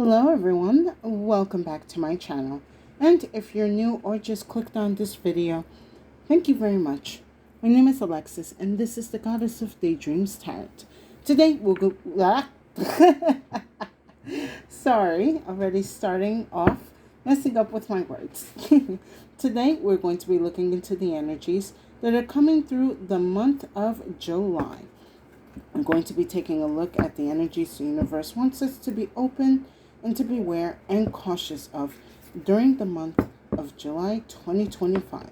Hello everyone, welcome back to my channel. And if you're new or just clicked on this video, thank you very much. My name is Alexis and this is the Goddess of Daydreams Tarot. Today we'll go... Sorry, already starting off messing up with my words. Today we're going to be looking into the energies that are coming through the month of July. I'm going to be taking a look at the energies the universe wants us to be open and to be aware and cautious of during the month of July 2025.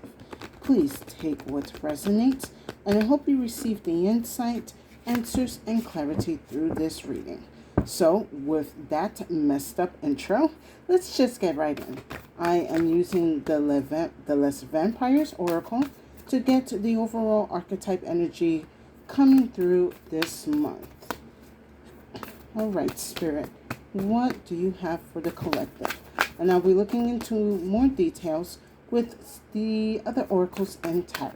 Please take what resonates, and I hope you receive the insight, answers, and clarity through this reading. So, with that messed up intro, let's just get right in. I am using the Les Vampires Oracle to get the overall archetype energy coming through this month. All right, Spirit, what do you have for the collective? And I'll be looking into more details with the other oracles and tarot.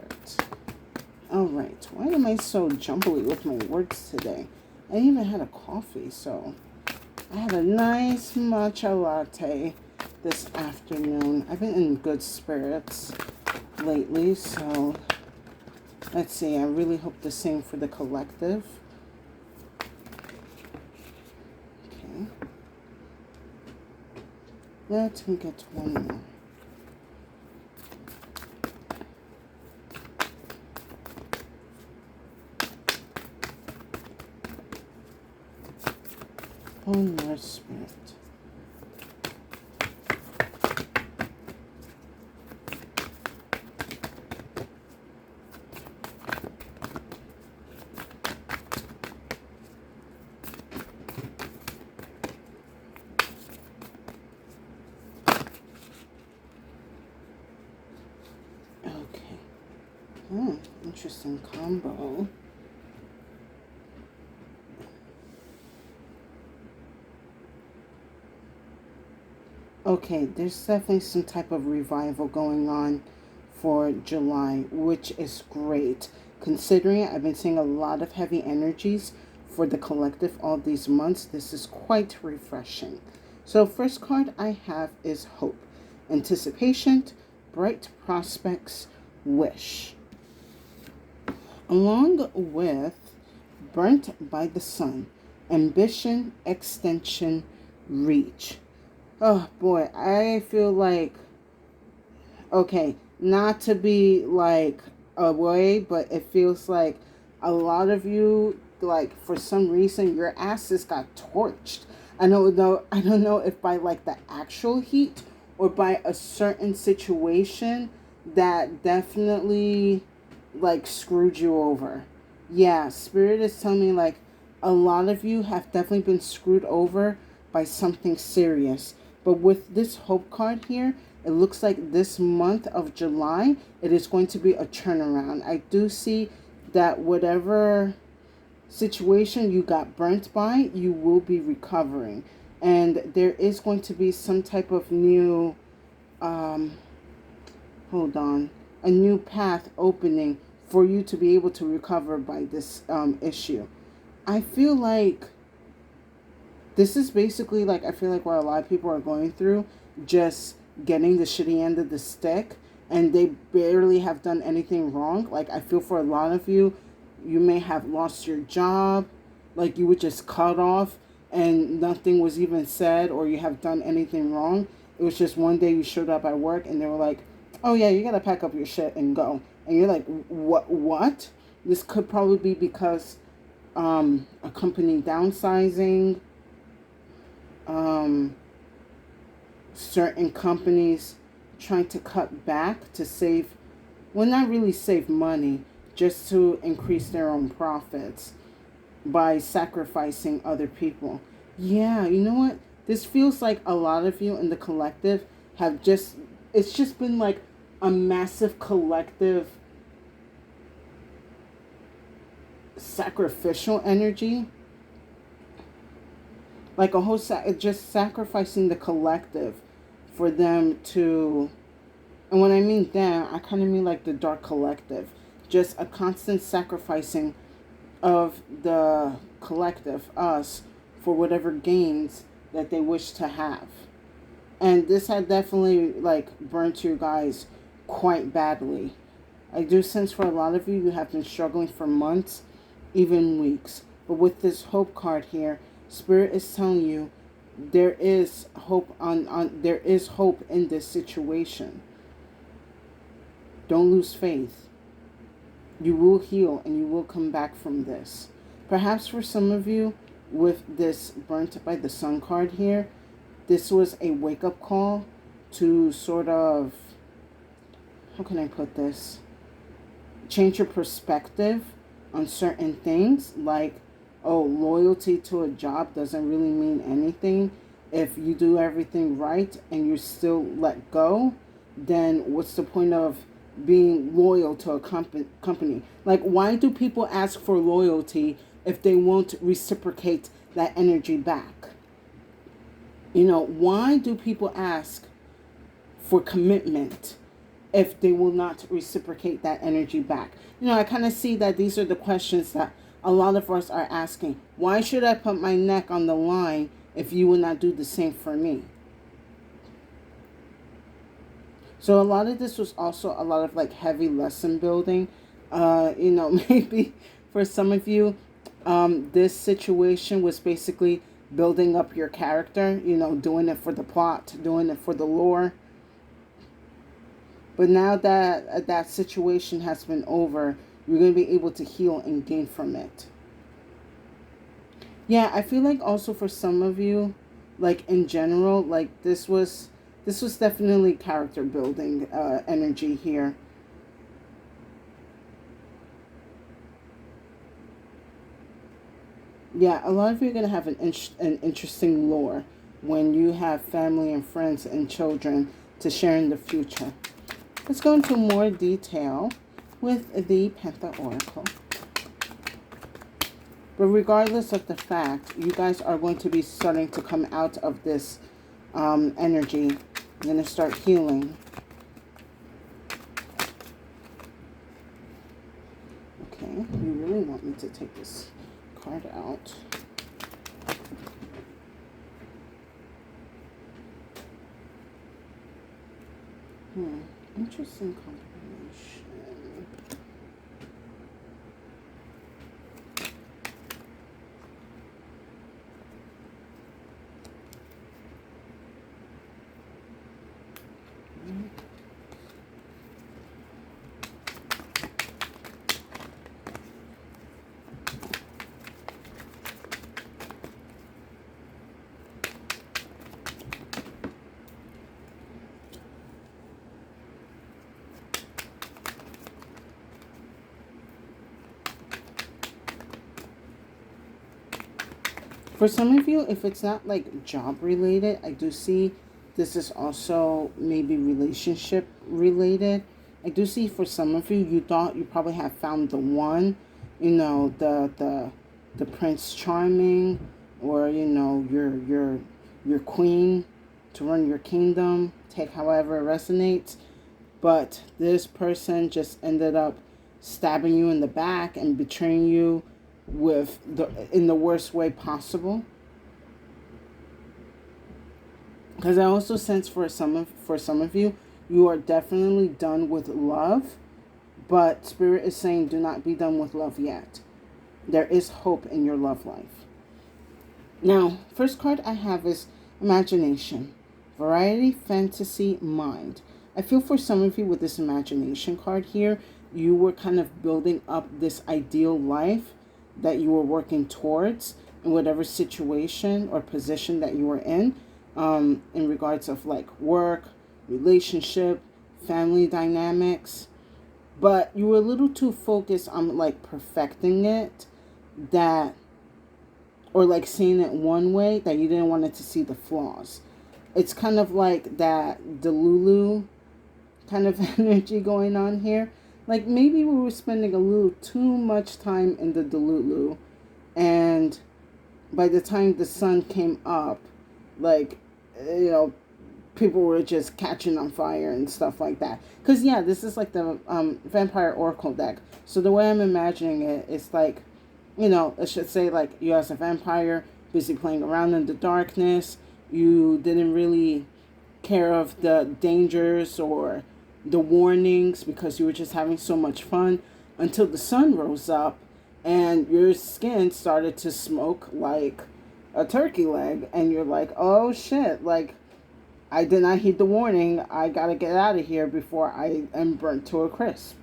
All right, why am I so jumbly with my words today? I even had a coffee, so I had a nice matcha latte this afternoon. I've been in good spirits lately, so let's see. I really hope the same for the collective. Okay. Let me get one more. One more, Spirit. Okay. Interesting combo. Okay, there's definitely some type of revival going on for July, which is great. Considering I've been seeing a lot of heavy energies for the collective all these months, this is quite refreshing. So first card I have is Hope, Anticipation, Bright Prospects, Wish. Along with Burnt by the Sun, Ambition, Extension, Reach. Oh boy, I feel like, okay, not to be like away, but it feels like a lot of you, like for some reason, your asses got torched. I don't know if by like the actual heat or by a certain situation that definitely like screwed you over. Yeah, Spirit is telling me like a lot of you have definitely been screwed over by something serious. But with this Hope card here, it looks like this month of July, it is going to be a turnaround. I do see that whatever situation you got burnt by, you will be recovering. And there is going to be some type of new, a new path opening for you to be able to recover by this issue. I feel like this is basically like, I feel like what a lot of people are going through, just getting the shitty end of the stick, and they barely have done anything wrong. Like, I feel for a lot of you, you may have lost your job, like you were just cut off and nothing was even said, or you have done anything wrong. It was just one day you showed up at work and they were like, oh yeah, you gotta pack up your shit and go. And you're like, what? This could probably be because a company downsizing, certain companies trying to cut back to save, well, not really save money, just to increase their own profits by sacrificing other people. Yeah, you know what? This feels like a lot of you in the collective have just, it's just been like a massive collective sacrificial energy, like a whole just sacrificing the collective for them to, and when I mean them, I kind of mean like the dark collective, just a constant sacrificing of the collective, us, for whatever gains that they wish to have. And this had definitely like burnt you guys quite badly. I do sense for a lot of you, you have been struggling for months, even weeks. But with this hope card here, Spirit is telling you there is hope there is hope in this situation. Don't lose faith. You will heal and you will come back from this. Perhaps for some of you, with this burnt by the sun card here, this was a wake-up call to sort of, how can I put this? Change your perspective on certain things, like, oh, loyalty to a job doesn't really mean anything. If you do everything right and you still let go, then what's the point of being loyal to a company? Like, why do people ask for loyalty if they won't reciprocate that energy back? You know, why do people ask for commitment if they will not reciprocate that energy back? You know, I kind of see that these are the questions that a lot of us are asking. Why should I put my neck on the line if you will not do the same for me? So a lot of this was also a lot of like heavy lesson building. You know, maybe for some of you, this situation was basically building up your character, you know, doing it for the plot, doing it for the lore. But now that that situation has been over, you're going to be able to heal and gain from it. Yeah, I feel like also for some of you, like in general, like this was definitely character building energy here. Yeah, a lot of you are going to have an interesting lore when you have family and friends and children to share in the future. Let's go into more detail with the Penta Oracle. But regardless of the fact, you guys are going to be starting to come out of this energy. You're going to start healing. Okay, you really want me to take this card out. Interesting combination. For some of you, if it's not like job related, I do see this is also maybe relationship related. I do see for some of you, you thought you probably have found the one, you know, the Prince Charming, or you know, your queen to run your kingdom. Take however it resonates. But this person just ended up stabbing you in the back and betraying you in the worst way possible. Because I also sense for some of you, you are definitely done with love, but Spirit is saying do not be done with love yet. There is hope in your love life. Now, first card I have is Imagination, Variety, Fantasy, Mind. I feel for some of you with this Imagination card here, you were kind of building up this ideal life that you were working towards in whatever situation or position that you were in regards of like work, relationship, family dynamics. But you were a little too focused on like perfecting it, that, or like seeing it one way, that you didn't want it to see the flaws. It's kind of like that Delulu kind of energy going on here. Like maybe we were spending a little too much time in the Delulu, and by the time the sun came up, like, you know, people were just catching on fire and stuff like that. Because yeah, this is like the Vampire Oracle deck. So the way I'm imagining it is like, you know, let's just say like you as a vampire busy playing around in the darkness. You didn't really care of the dangers or the warnings because you were just having so much fun until the sun rose up and your skin started to smoke like a turkey leg, and you're like, oh shit, like I did not heed the warning. I gotta get out of here before I am burnt to a crisp.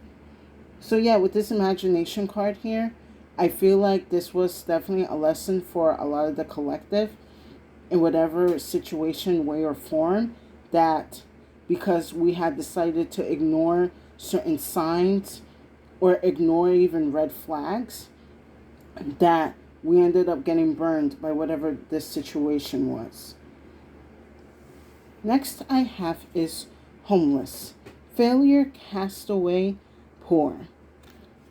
So yeah, with this imagination card here, I feel like this was definitely a lesson for a lot of the collective in whatever situation, way, or form, that because we had decided to ignore certain signs or ignore even red flags, that we ended up getting burned by whatever this situation was. Next I have is homeless, failure, castaway, poor,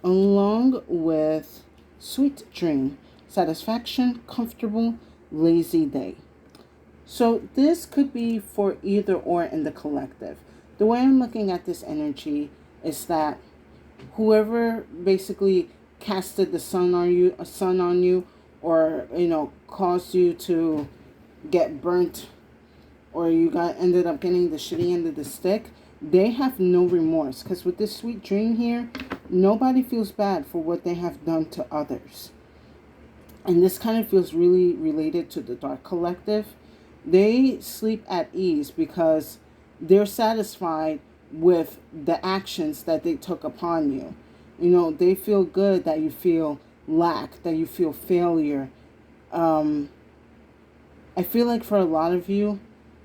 along with sweet dream, satisfaction, comfortable, lazy day. So this could be for either or in the collective. The way I'm looking at this energy is that whoever basically casted the sun on you, or caused you to get burnt, or you got ended up getting the shitty end of the stick, they have no remorse. Because with this sweet dream here, nobody feels bad for what they have done to others. And this kind of feels really related to the dark collective. They sleep at ease because they're satisfied with the actions that they took upon you. They feel good that you feel lack, that you feel failure. I feel like for a lot of you,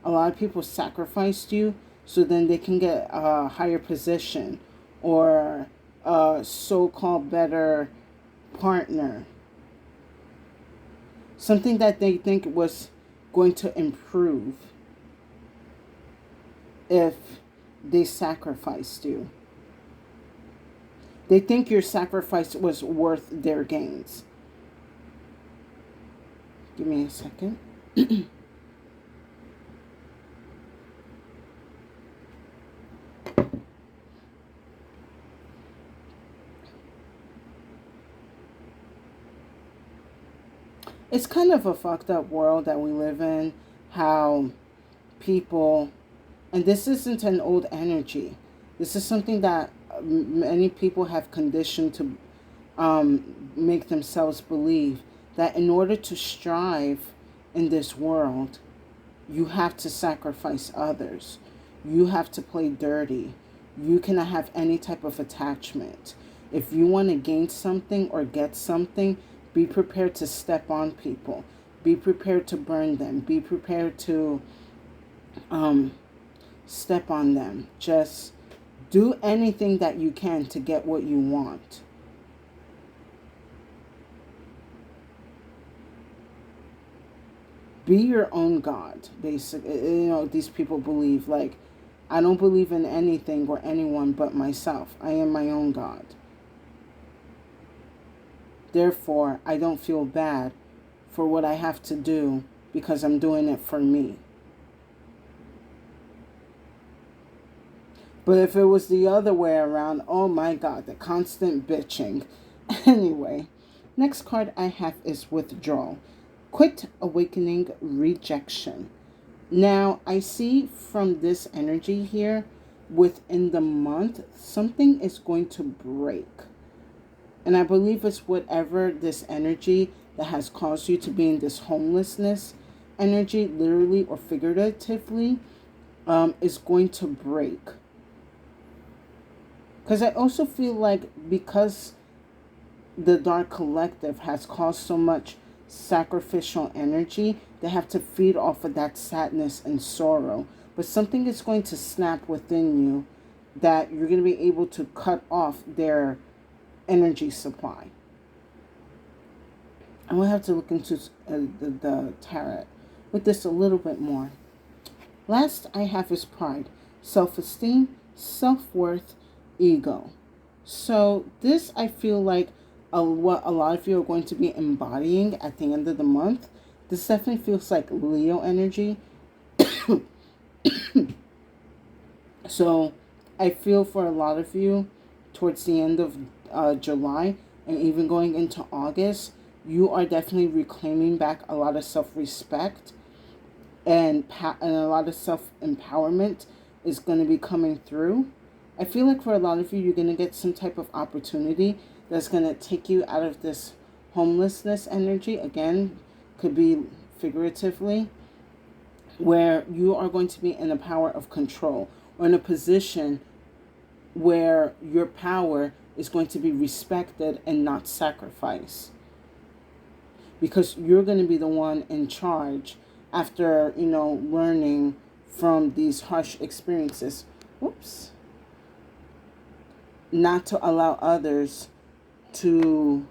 a lot of people sacrificed you so then they can get a higher position or a so-called better partner. Something that they think was going to improve if they sacrificed you. They think your sacrifice was worth their gains. Give me a second. It's kind of a fucked up world that we live in, how people, and this isn't an old energy. This is something that many people have conditioned to make themselves believe, that in order to strive in this world, you have to sacrifice others. You have to play dirty. You cannot have any type of attachment. If you want to gain something or get something, be prepared to step on people. Be prepared to burn them. Be prepared to step on them. Just do anything that you can to get what you want. Be your own God, basically. These people believe, like, I don't believe in anything or anyone but myself. I am my own God. Therefore, I don't feel bad for what I have to do because I'm doing it for me. But if it was the other way around, oh my God, the constant bitching. Anyway, next card I have is withdrawal. Quit, awakening, rejection. Now, I see from this energy here, within the month, something is going to break. And I believe it's whatever this energy that has caused you to be in this homelessness energy, literally or figuratively, is going to break. Because I also feel like because the dark collective has caused so much sacrificial energy, they have to feed off of that sadness and sorrow. But something is going to snap within you that you're going to be able to cut off their energy supply. I'm going to have to look into the tarot with this a little bit more. Last I have is pride, self-esteem, self-worth, ego. So this, I feel like what a lot of you are going to be embodying at the end of the month. This definitely feels like Leo energy. So I feel for a lot of you towards the end of July and even going into August, you are definitely reclaiming back a lot of self-respect, and a lot of self-empowerment is going to be coming through. I feel like for a lot of you, you're going to get some type of opportunity that's going to take you out of this homelessness energy. Again, could be figuratively, where you are going to be in a power of control, or in a position where your power is going to be respected and not sacrificed. Because you're going to be the one in charge after, learning from these harsh experiences. Whoops. Not to allow others to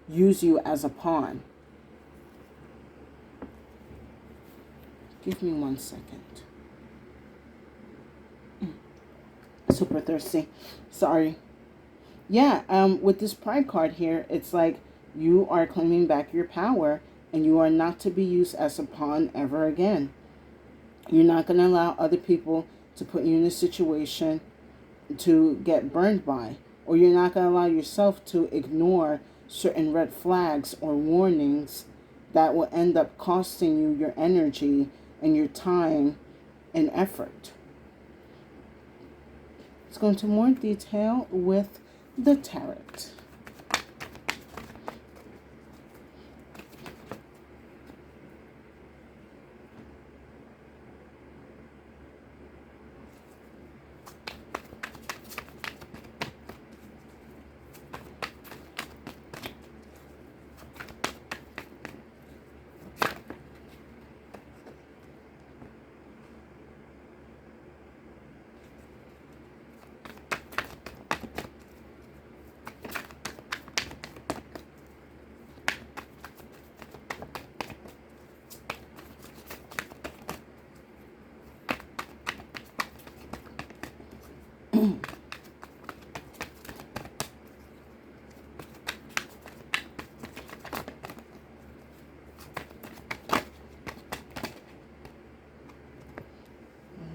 use you as a pawn. Give me 1 second. Super thirsty. Sorry. Yeah, with this pride card here, it's like you are claiming back your power, and you are not to be used as a pawn ever again. You're not going to allow other people to put you in a situation to get burned by, or you're not going to allow yourself to ignore certain red flags or warnings that will end up costing you your energy and your time and effort. Let's go into more detail with the tarot.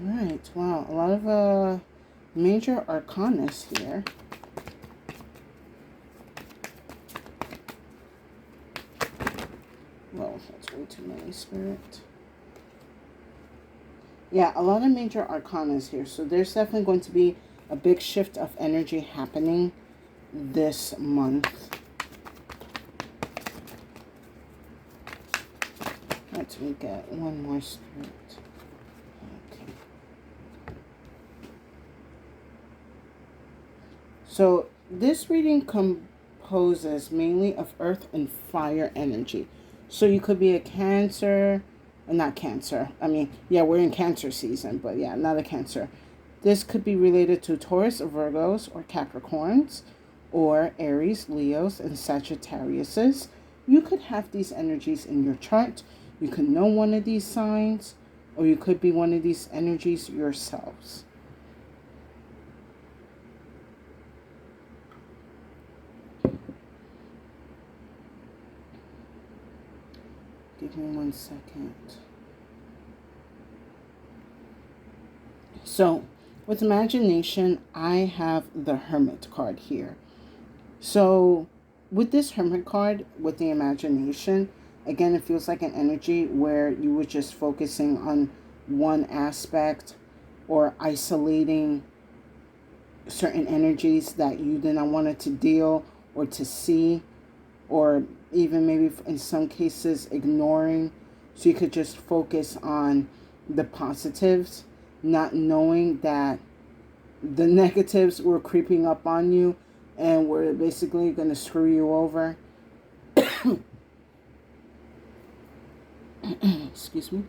Alright, wow, a lot of major arcanas here. Well, that's way too many, Spirit. Yeah, a lot of major arcanas here. So there's definitely going to be a big shift of energy happening this month. Let's get one more, Spirit. Okay. So this reading composes mainly of earth and fire energy. So you could be a Cancer, not Cancer. I mean, yeah, we're in Cancer season, but yeah, not a Cancer. This could be related to Taurus, Virgos, or Capricorns, or Aries, Leos, and Sagittariuses. You could have these energies in your chart. You could know one of these signs, or you could be one of these energies yourselves. Give me 1 second. So, with imagination, I have the Hermit card here. So, with this Hermit card, with the imagination, again, it feels like an energy where you were just focusing on one aspect, or isolating certain energies that you did not want to deal or to see, or even maybe in some cases ignoring. So you could just focus on the positives, not knowing that the negatives were creeping up on you and were basically going to screw you over. Excuse me.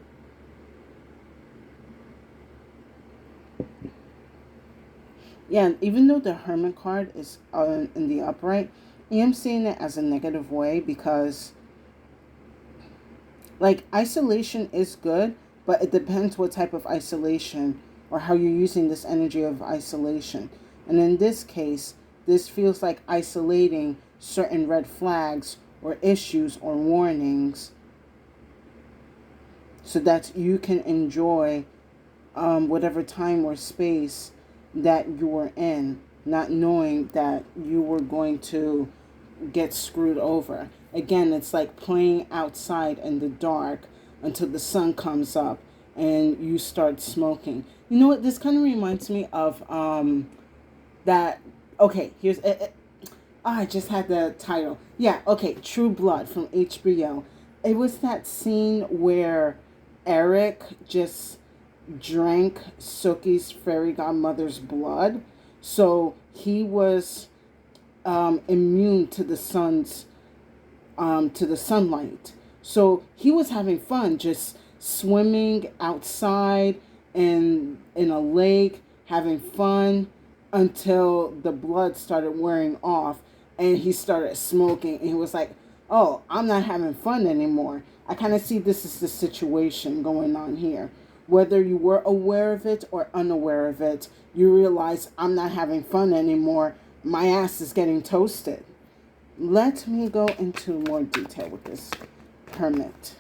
Yeah, even though the Hermit card is in the upright, I am seeing it as a negative way, because like isolation is good, but it depends what type of isolation or how you're using this energy of isolation. And in this case, this feels like isolating certain red flags or issues or warnings so that you can enjoy whatever time or space that you were in, not knowing that you were going to get screwed over. again, it's like playing outside in the dark until the sun comes up and you start smoking. You know what? This kind of reminds me of that. Okay, here's it. I just had the title. Yeah, okay, True Blood from HBO. It was that scene where Eric just drank Sookie's fairy godmother's blood. So he was immune to the sunlight. So he was having fun just swimming outside in a lake, having fun until the blood started wearing off and he started smoking and he was like, "Oh, I'm not having fun anymore." I kind of see this as the situation going on here. Whether you were aware of it or unaware of it, you realize I'm not having fun anymore. My ass is getting toasted. Let me go into more detail with this hermit.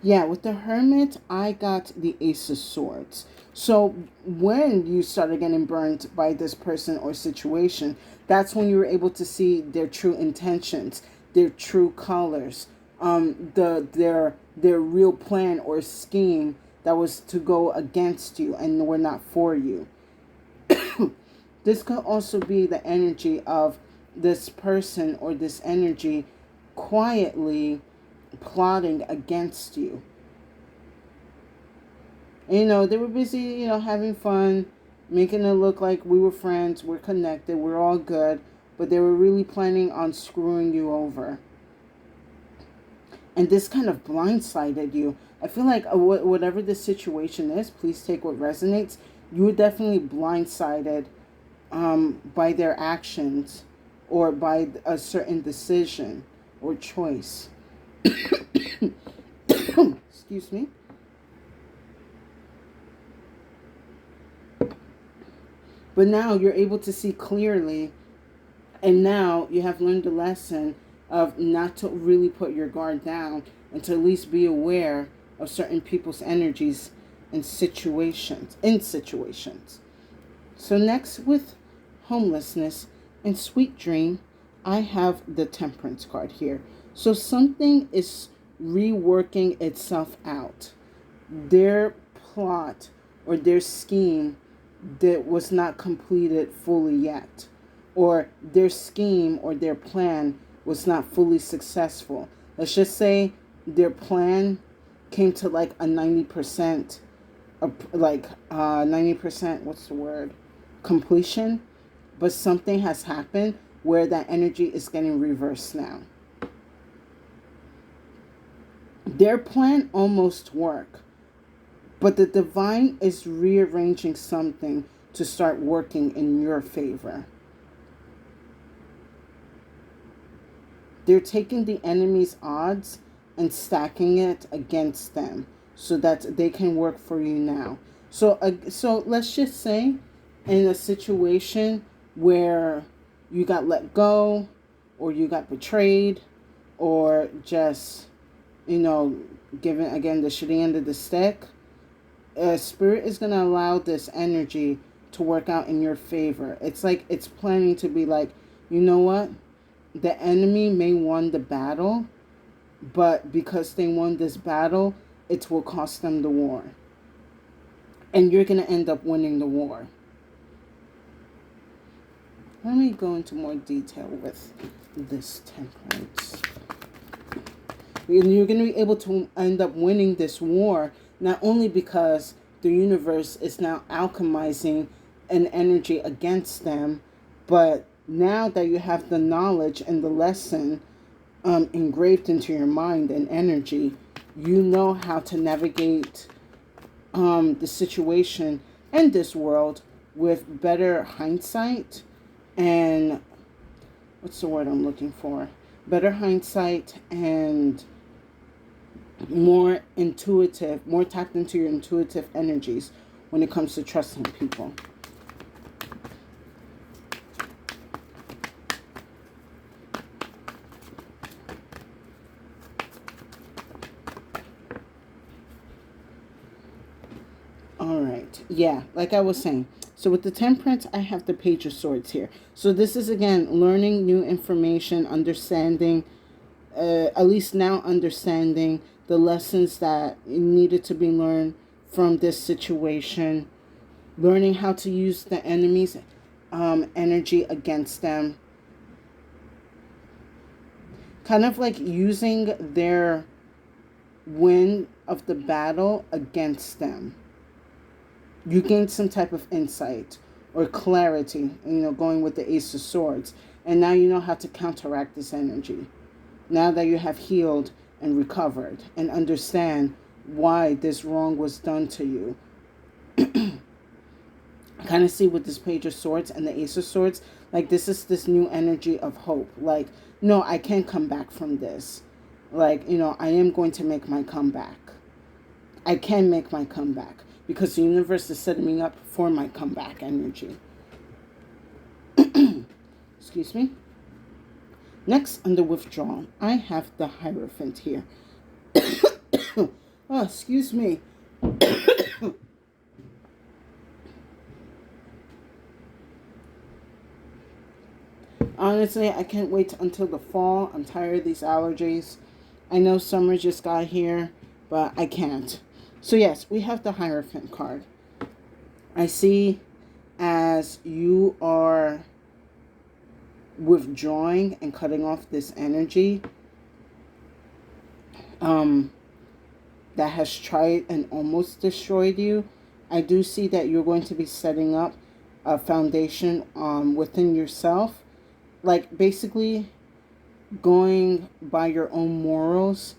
Yeah, with the hermit, I got the Ace of Swords. So when you started getting burned by this person or situation, that's when you were able to see their true intentions, their true colors, their real plan or scheme that was to go against you and were not for you. This could also be the energy of this person or this energy quietly plotting against you. You know, they were busy, having fun, making it look like we were friends, we're connected, we're all good, but they were really planning on screwing you over. And this kind of blindsided you. I feel like whatever the situation is, please take what resonates. You were definitely blindsided by their actions or by a certain decision or choice. Excuse me. But now you're able to see clearly, and now you have learned the lesson of not to really put your guard down and to at least be aware of certain people's energies and situations. So next, with homelessness and sweet dream, I have the Temperance card here. So something is reworking itself out. Their plot or their scheme that was not completed fully yet, or their scheme or their plan was not fully successful. Let's just say their plan came to like a 90%, 90%, what's the word? Completion, but something has happened where that energy is getting reversed now. Their plan almost worked, but the divine is rearranging something to start working in your favor. They're taking the enemy's odds and stacking it against them so that they can work for you now. So let's just say in a situation where you got let go or you got betrayed or just, given again the shitty end of the stick, spirit is going to allow this energy to work out in your favor. It's like it's planning to be like, you know what? The enemy may won the battle, but because they won this battle, it will cost them the war. And you're going to end up winning the war. Let me go into more detail with this Temperance. And you're going to be able to end up winning this war, not only because the universe is now alchemizing an energy against them, but now that you have the knowledge and the lesson engraved into your mind and energy, you know how to navigate the situation and this world with better hindsight and what's the word I'm looking for? Better hindsight and more intuitive, more tapped into your intuitive energies when it comes to trusting people. All right. Yeah, like I was saying, So with the Temperance, I have the Page of Swords here. So this is, again, learning new information, understanding, at least now understanding the lessons that needed to be learned from this situation, learning how to use the enemy's energy against them, kind of like using their win of the battle against them. You gain some type of insight or clarity, going with the Ace of Swords. And now you know how to counteract this energy. Now that you have healed and recovered and understand why this wrong was done to you. I kind of see with this Page of Swords and the Ace of Swords, like this is this new energy of hope. Like, no, I can come back from this. Like, I am going to make my comeback. I can make my comeback because the universe is setting me up for my comeback energy. Excuse me. Next, under withdrawal, I have the Hierophant here. Oh, excuse me. Honestly, I can't wait until the fall. I'm tired of these allergies. I know summer just got here, but I can't. So yes, we have the Hierophant card. I see as you are withdrawing and cutting off this energy that has tried and almost destroyed you. I do see that you're going to be setting up a foundation within yourself, like basically going by your own morals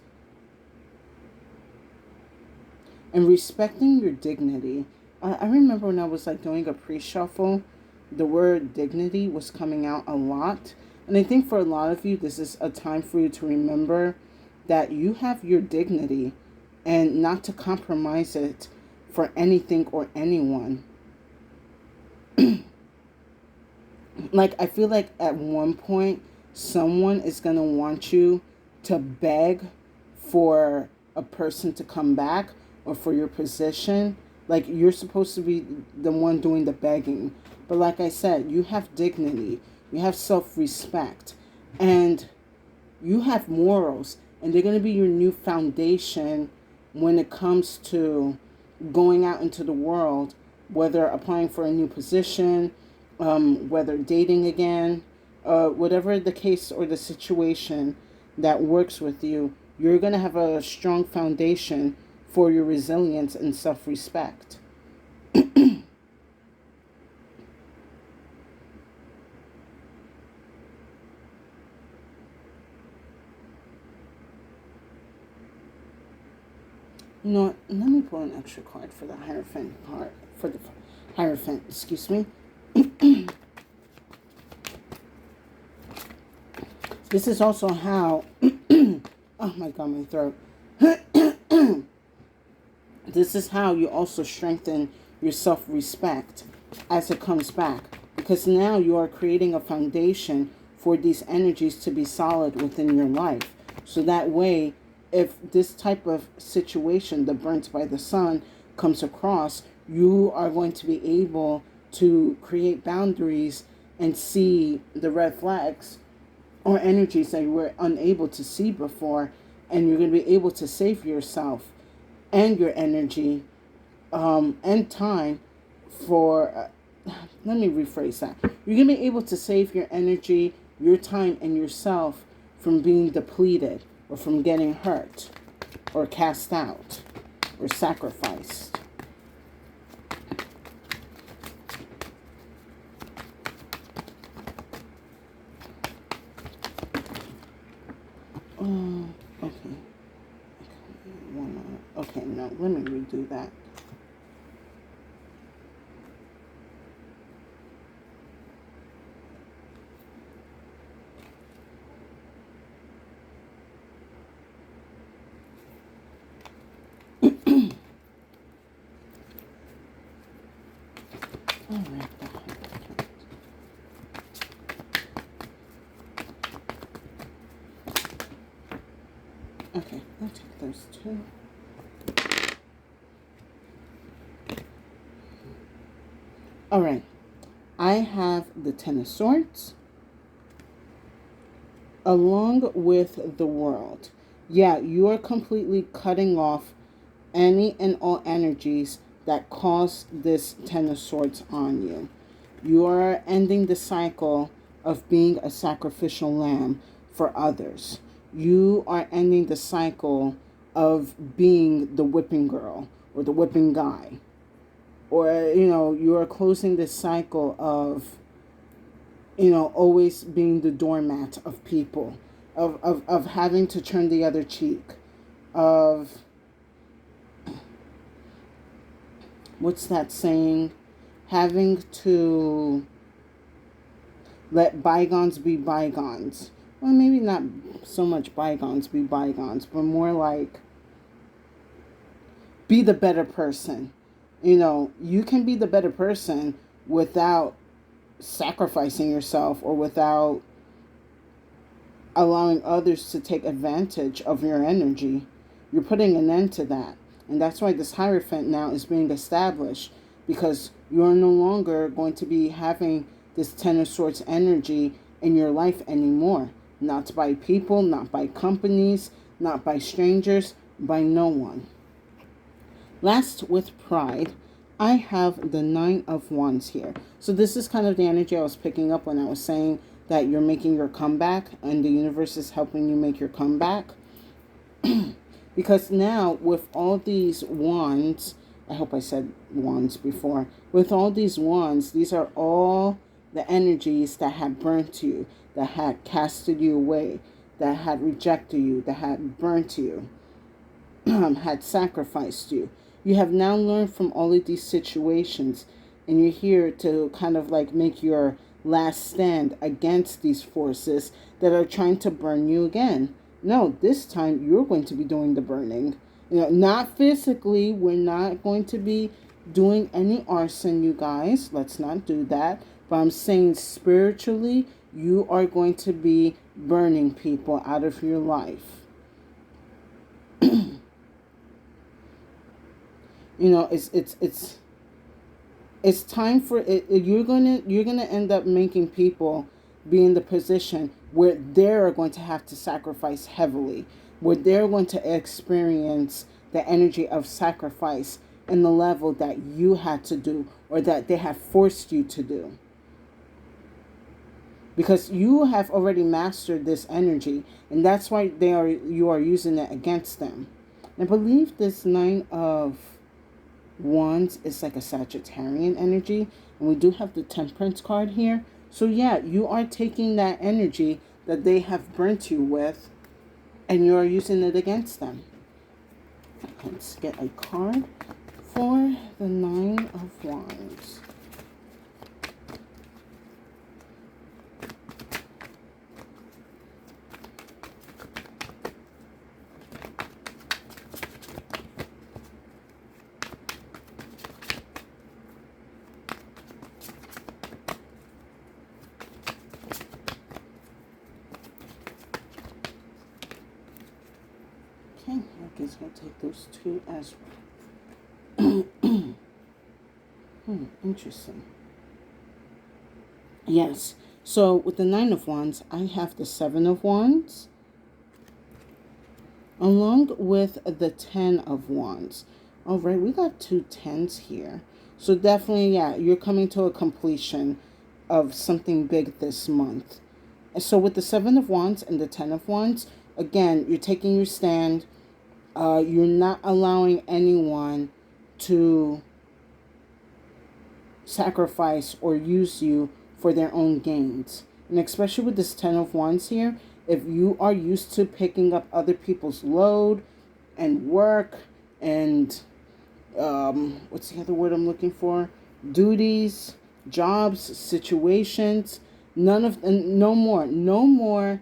and respecting your dignity. I remember when I was like doing a pre-shuffle, the word dignity was coming out a lot. And I think for a lot of you, this is a time for you to remember that you have your dignity and not to compromise it for anything or anyone. Like, I feel like at one point, someone is going to want you to beg for a person to come back or for your position. Like, you're supposed to be the one doing the begging. But like I said, you have dignity, you have self-respect, and you have morals. And they're going to be your new foundation when it comes to going out into the world, whether applying for a new position, whether dating again, whatever the case or the situation that works with you, you're going to have a strong foundation for your resilience and self-respect. You know what? Let me pull an extra card for the Hierophant card. For the Hierophant, excuse me. This is also how... oh my God, my throat. This is how you also strengthen your self-respect as it comes back. Because now you are creating a foundation for these energies to be solid within your life. So that way, if this type of situation, the burnt by the sun, comes across, you are going to be able to create boundaries and see the red flags or energies that you were unable to see before, and you're going to be able to save yourself and your energy and time for, let me rephrase that. You're going to be able to save your energy, your time, and yourself from being depleted or from getting hurt or cast out or sacrificed. Oh, okay. Okay, no, let me redo that. All right. Okay, I'll take those two. All right. I have the Ten of Swords along with the World. Yeah, you are completely cutting off any and all energies that cause this Ten of Swords on you. You are ending the cycle of being a sacrificial lamb for others. You are ending the cycle of being the whipping girl or the whipping guy. Or, you are closing this cycle of, always being the doormat of people, of having to turn the other cheek, of, what's that saying? Having to let bygones be bygones. Well, maybe not so much bygones be bygones, but more like be the better person. You can be the better person without sacrificing yourself or without allowing others to take advantage of your energy. You're putting an end to that. And that's why this Hierophant now is being established, because you're no longer going to be having this Ten of Swords energy in your life anymore. Not by people, not by companies, not by strangers, by no one. Last, with Pride, I have the Nine of Wands here. So this is kind of the energy I was picking up when I was saying that you're making your comeback and the universe is helping you make your comeback. Because now, with all these wands, I hope I said wands before. With all these wands, these are all the energies that had burnt you, that had casted you away, that had rejected you, that had burnt you, had sacrificed you. You have now learned from all of these situations, and you're here to kind of like make your last stand against these forces that are trying to burn you again. No, this time you're going to be doing the burning. Not physically. We're not going to be doing any arson, you guys. Let's not do that. But I'm saying spiritually, you are going to be burning people out of your life. It's time for it. You're gonna end up making people be in the position where they're going to have to sacrifice heavily, where they're going to experience the energy of sacrifice in the level that you had to do or that they have forced you to do. Because you have already mastered this energy, and that's why you are using it against them. I believe this Nine of Wands is like a Sagittarian energy, and we do have the Temperance card here. So yeah, you are taking that energy that they have burnt you with, and you are using it against them. Let's get a card for the Nine of Wands. Okay, I guess I'll take those two as well. Interesting. Yes, so with the Nine of Wands, I have the Seven of Wands, along with the 10 of Wands. All right, we got two tens here. So definitely, yeah, you're coming to a completion of something big this month. And so with the 7 of Wands and the 10 of Wands, again, you're taking your stand. You're not allowing anyone to sacrifice or use you for their own gains. And especially with this 10 of Wands here, if you are used to picking up other people's load and work and what's the other word I'm looking for? Duties, jobs, situations, no more,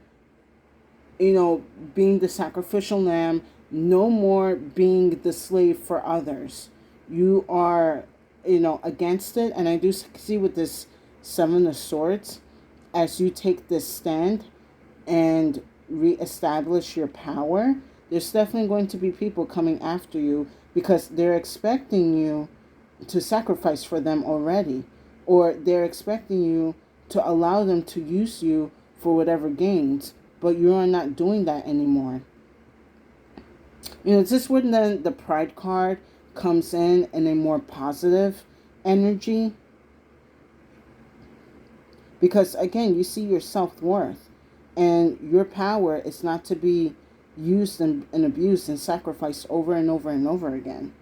being the sacrificial lamb, no more being the slave for others. You are, against it. And I do see with this 7 of Swords, as you take this stand and reestablish your power, there's definitely going to be people coming after you because they're expecting you to sacrifice for them already. or they're expecting you to allow them to use you for whatever gains, but you are not doing that anymore. This is when the pride card comes in a more positive energy, because again, you see your self-worth, and your power is not to be used and abused and sacrificed over and over and over again.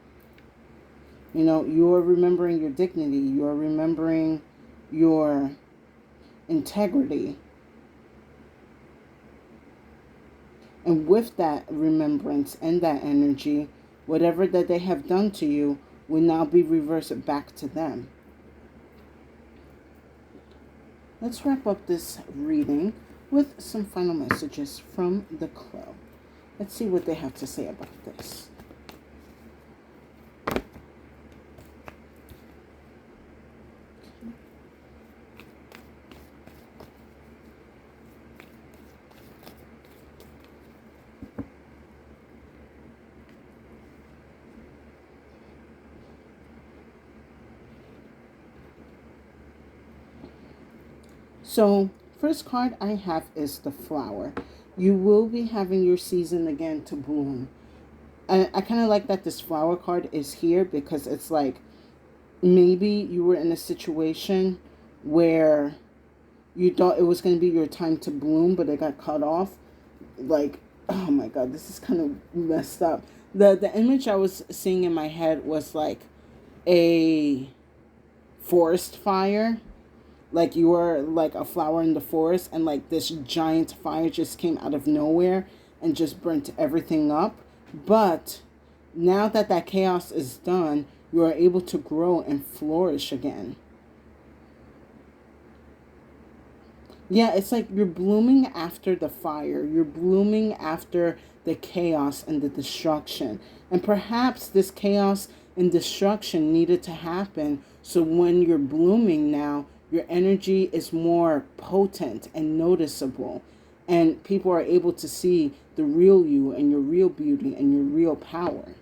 You're remembering your dignity, you're remembering your integrity. And with that remembrance and that energy, whatever that they have done to you will now be reversed back to them. Let's wrap up this reading with some final messages from the Crow. Let's see what they have to say about this. So, first card I have is the Flower. You will be having your season again to bloom. I kind of like that this Flower card is here, because it's like maybe you were in a situation where you thought it was going to be your time to bloom, but it got cut off. Like, oh my God, this is kind of messed up. The image I was seeing in my head was like a forest fire. Like you were like a flower in the forest, and like this giant fire just came out of nowhere and just burnt everything up. But now that chaos is done, you are able to grow and flourish again. Yeah, it's like you're blooming after the fire. You're blooming after the chaos and the destruction. And perhaps this chaos and destruction needed to happen, so when you're blooming now, your energy is more potent and noticeable. And people are able to see the real you and your real beauty and your real power.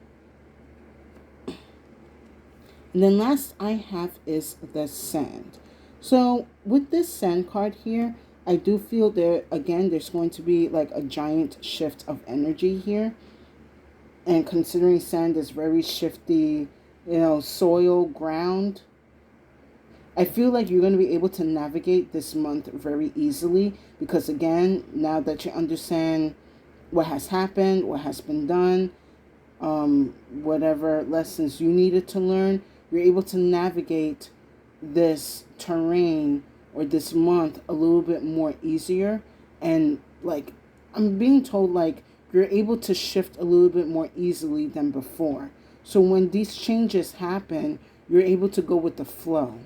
And then last I have is the Sand. So with this Sand card here, I do feel there, again, there's going to be like a giant shift of energy here. And considering sand is very shifty, soil, ground, I feel like you're going to be able to navigate this month very easily, because again, now that you understand what has happened, what has been done, whatever lessons you needed to learn, you're able to navigate this terrain or this month a little bit more easier. And like, I'm being told like you're able to shift a little bit more easily than before. So when these changes happen, you're able to go with the flow.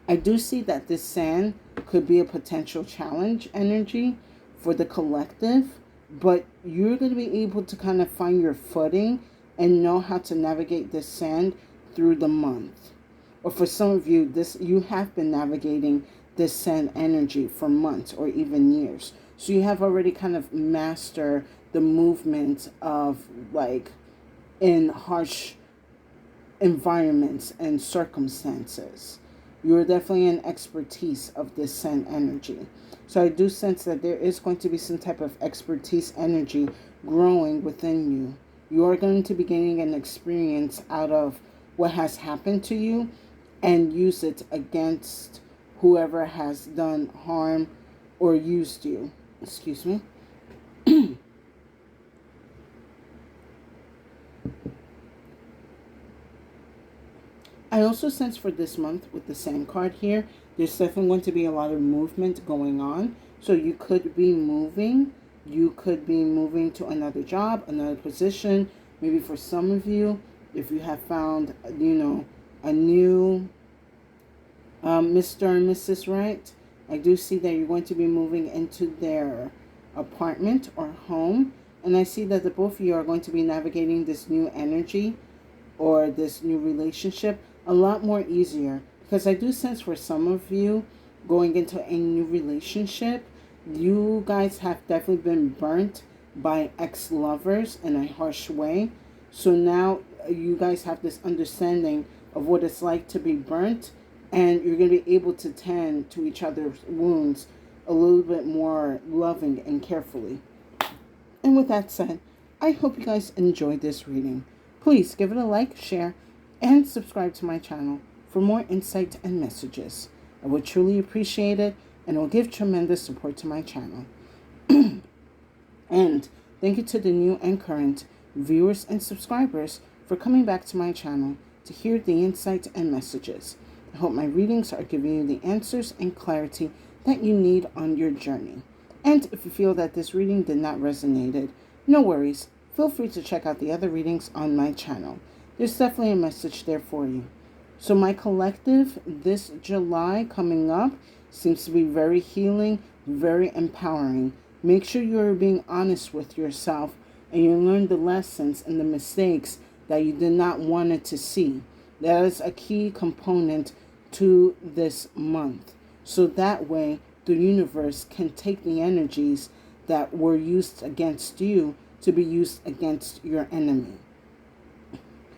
I do see that this sand could be a potential challenge energy for the collective, but you're going to be able to kind of find your footing and know how to navigate this sand through the month. Or for some of you, you have been navigating this sand energy for months or even years. So you have already kind of mastered the movement of like in harsh environments and circumstances. You're definitely an expertise of this sand energy. So I do sense that there is going to be some type of expertise energy growing within you. You are going to be gaining an experience out of what has happened to you and use it against whoever has done harm or used you. Excuse me. I also sense for this month with the Sand card here, there's definitely going to be a lot of movement going on. So you could be moving. You could be moving to another job, another position. Maybe for some of you, if you have found, a new Mr. and Mrs. Right, I do see that you're going to be moving into their apartment or home. And I see that the both of you are going to be navigating this new energy or this new relationship a lot more easier, because I do sense for some of you going into a new relationship, you guys have definitely been burnt by ex-lovers in a harsh way. So now you guys have this understanding of what it's like to be burnt, and you're going to be able to tend to each other's wounds a little bit more loving and carefully. And with that said, I hope you guys enjoyed this reading. Please give it a like, share, and subscribe to my channel for more insight and messages. I would truly appreciate it, and it will give tremendous support to my channel. And thank you to the new and current viewers and subscribers for coming back to my channel to hear the insight and messages. I hope my readings are giving you the answers and clarity that you need on your journey. And if you feel that this reading did not resonate, no worries. Feel free to check out the other readings on my channel. There's definitely a message there for you. So my collective this July coming up seems to be very healing, very empowering. Make sure you're being honest with yourself and you learn the lessons and the mistakes that you did not want it to see. That is a key component to this month. So that way, the universe can take the energies that were used against you to be used against your enemy.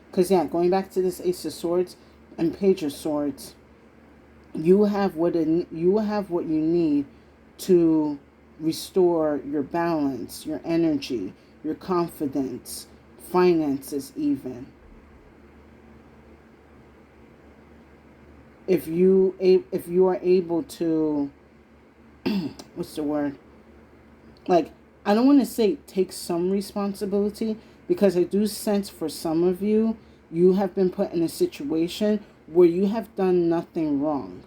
Because yeah, going back to this Ace of Swords and Page of Swords, you have what you need to restore your balance, your energy, your confidence, finances even. If you are able to what's the word? Like, I don't want to say take some responsibility, because I do sense for some of you, you have been put in a situation where you have done nothing wrong.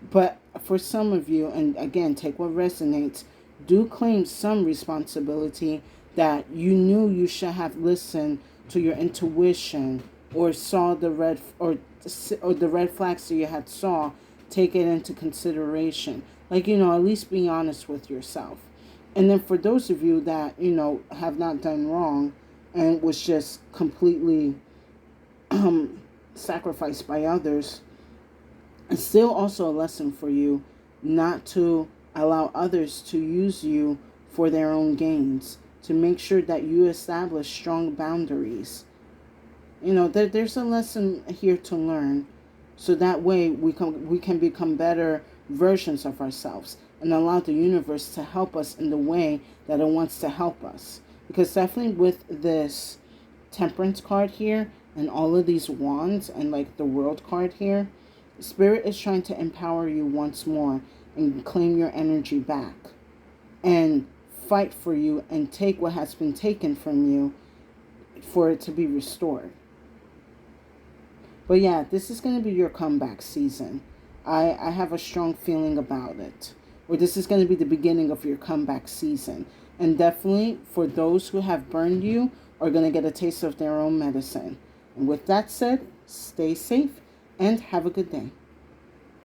But for some of you, and again, take what resonates, do claim some responsibility that you knew you should have listened to your intuition, or saw the red flags that you had saw, take it into consideration. Like, at least be honest with yourself. And then for those of you that, have not done wrong and was just completely sacrificed by others, it's still also a lesson for you not to allow others to use you for their own gains, to make sure that you establish strong boundaries. There's a lesson here to learn, so that way we can become better versions of ourselves and allow the universe to help us in the way that it wants to help us. Because definitely with this Temperance card here and all of these wands and like the World card here, Spirit is trying to empower you once more and claim your energy back and fight for you and take what has been taken from you for it to be restored. But yeah, this is going to be your comeback season. I have a strong feeling about it. Or this is going to be the beginning of your comeback season. And definitely for those who have burned you are going to get a taste of their own medicine. And with that said, stay safe and have a good day.